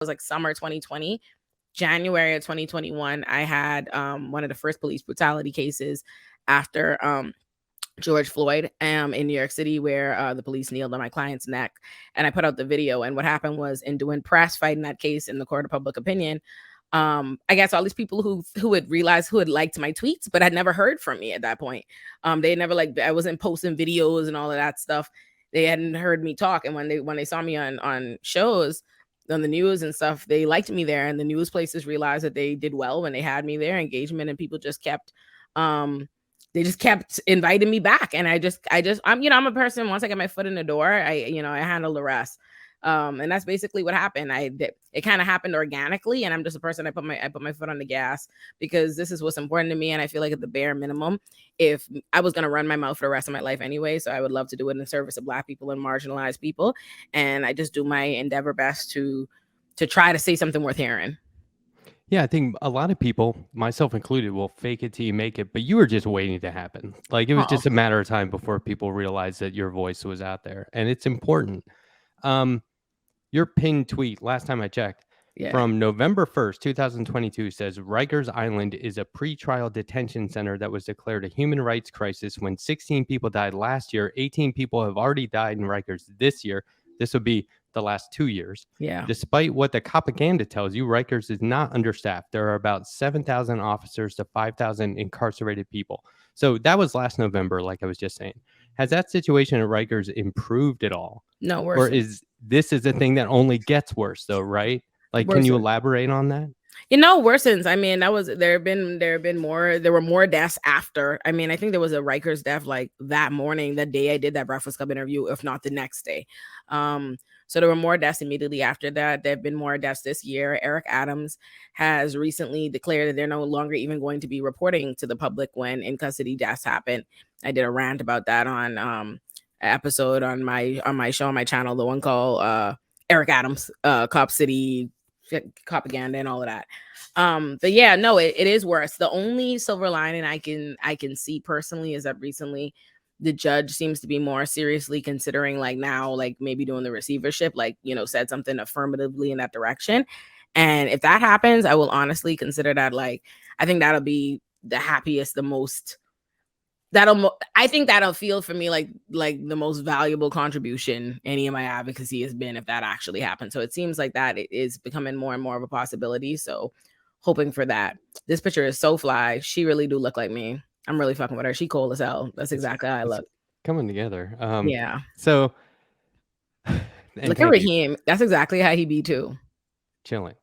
was like summer 2020. January of 2021, I had one of the first police brutality cases after George Floyd in New York City, where the police kneeled on my client's neck. And I put out the video. And what happened was, in doing press fighting that case in the court of public opinion, I guess all these people who had realized, who had liked my tweets, but had never heard from me at that point. They never, like, I wasn't posting videos and all of that stuff. They hadn't heard me talk. And when they saw me on shows, on the news and stuff, they liked me there. And the news places realized that they did well when they had me there, engagement, and people just kept, they just kept inviting me back. And I'm a person, once I get my foot in the door, I handle the rest. And that's basically what happened. It kind of happened organically, and I'm just a person. I put my foot on the gas because this is what's important to me. And I feel like at the bare minimum, if I was going to run my mouth for the rest of my life anyway, so I would love to do it in service of Black people and marginalized people. And I just do my endeavor best to try to say something worth hearing. Yeah, I think a lot of people, myself included, will fake it till you make it, but you were just waiting to happen. Like, it was just a matter of time before people realized that your voice was out there, and it's important. Your pinned tweet, last time I checked, from November 1st, 2022, says Rikers Island is a pretrial detention center that was declared a human rights crisis when 16 people died last year. 18 people have already died in Rikers this year. This would be the last 2 years. Yeah. Despite what the propaganda tells you, Rikers is not understaffed. There are about 7,000 officers to 5,000 incarcerated people. So that was last November, like I was just saying. Has that situation at Rikers improved at all? No, worse. Or is this a thing that only gets worse, though, right? Like, can you elaborate on that? Worsens. I mean, there were more deaths after. I mean, I think there was a Rikers death like that morning, the day I did that Breakfast Club interview, if not the next day. So there were more deaths immediately after that. There have been more deaths this year. Eric Adams has recently declared that they're no longer even going to be reporting to the public when in custody deaths happen. I did a rant about that on an episode on my show, on my channel, the one called Eric Adams, Cop City propaganda and all of that. But yeah, no, it is worse. The only silver lining I can see personally is that recently the judge seems to be more seriously considering, like, now, like, maybe doing the receivership, like, said something affirmatively in that direction. And if that happens, I will honestly consider that, like, I think that'll be the happiest, the most, I think that'll feel for me like the most valuable contribution any of my advocacy has been, if that actually happens. So it seems like that it is becoming more and more of a possibility. So hoping for that. This picture is so fly. She really do look like me. I'm really fucking with her. She cold as hell. That's exactly how I look. Coming together. Yeah. So look at Raheem. That's exactly how he be too. Chilling.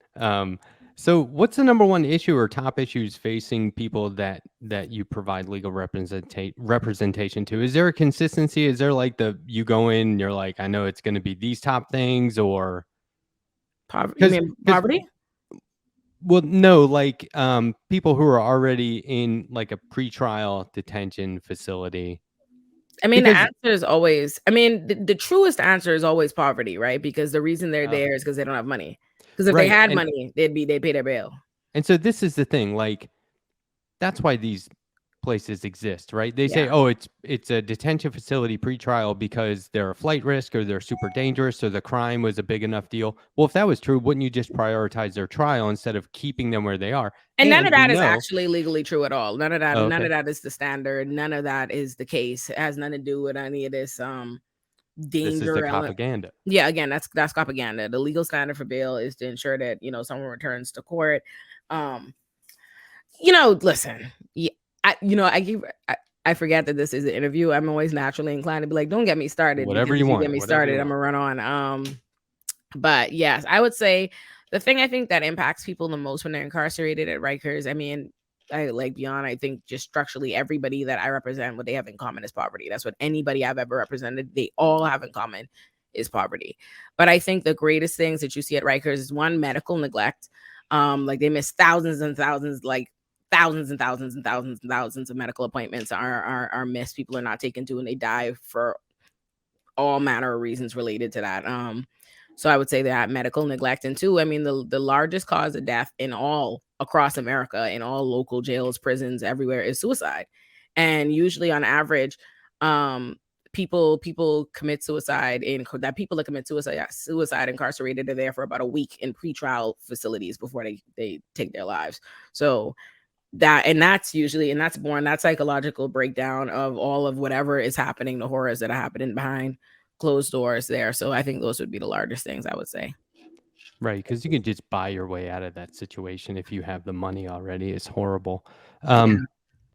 So what's the number one issue or top issues facing people that you provide legal representation to? Is there a consistency? Is there like you go in and you're like, I know it's going to be these top things, or poverty? You mean poverty? Well, no, like people who are already in like a pretrial detention facility. I mean, the answer is always, the truest answer is always poverty, right? Because the reason they're there is because they don't have money. Because if they had money, they'd pay their bail. And so this is the thing, like, that's why these places exist, right? They say, oh, it's a detention facility pretrial because they're a flight risk or they're super dangerous or the crime was a big enough deal. Well, if that was true, wouldn't you just prioritize their trial instead of keeping them where they are? And none of that is actually legally true at all. None of that. None of that is the standard. None of that is the case. It has nothing to do with any of this danger. This is the propaganda. Yeah, again, that's propaganda. The legal standard for bail is to ensure that someone returns to court. Listen. I forget that this is an interview. I'm always naturally inclined to be like, don't get me started. Whatever you want. Get me started, I'm gonna run on. But yes, I would say the thing I think that impacts people the most when they're incarcerated at Rikers, I think just structurally everybody that I represent, what they have in common is poverty. That's what anybody I've ever represented, they all have in common is poverty. But I think the greatest things that you see at Rikers is, one, medical neglect. Like, they miss thousands and thousands, like thousands and thousands and thousands and thousands of medical appointments are missed. People are not taken to, and they die for all manner of reasons related to that. So I would say that medical neglect. And two, the largest cause of death in all across America, in all local jails, prisons, everywhere, is suicide. And usually on average, people commit suicide in that people that commit suicide incarcerated are there for about a week in pretrial facilities before they take their lives. So that's usually, and that's born, that psychological breakdown of all of whatever is happening, the horrors that are happening behind closed doors there. So I think those would be the largest things I would say. Right, because you can just buy your way out of that situation if you have the money already. It's horrible. Yeah.